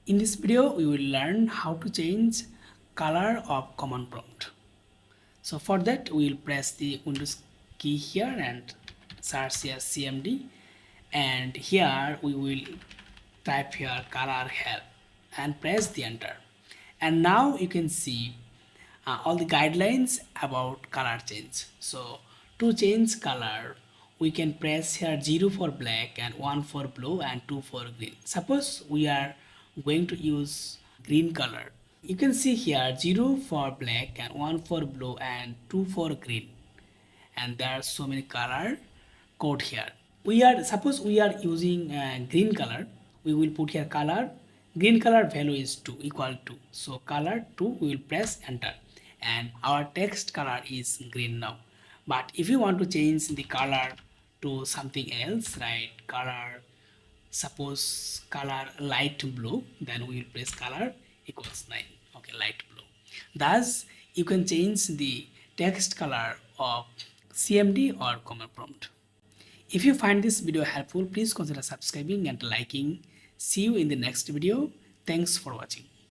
In this video, we will learn how to change color of command prompt. So for that, we will press the Windows key here and search here CMD, and here we will type here color help and press the enter. And now you can see all the guidelines about color change. So to change color, we can press here 0 for black and 1 for blue and 2 for green. Suppose we are going to use green color. You can see here 0 for black and 1 for blue and 2 for green. And there are so many color code here. Suppose we are using green color. We will put here color. Green color value is 2 equal to. So color 2, we will press enter and our text color is green now. But if you want to change the color to something else, right, color, suppose color light blue, then we will press color equals 9. Okay, light blue. Thus you can change the text color of CMD or command prompt. If you find this video helpful, please consider subscribing and liking. See you in the next video. Thanks for watching.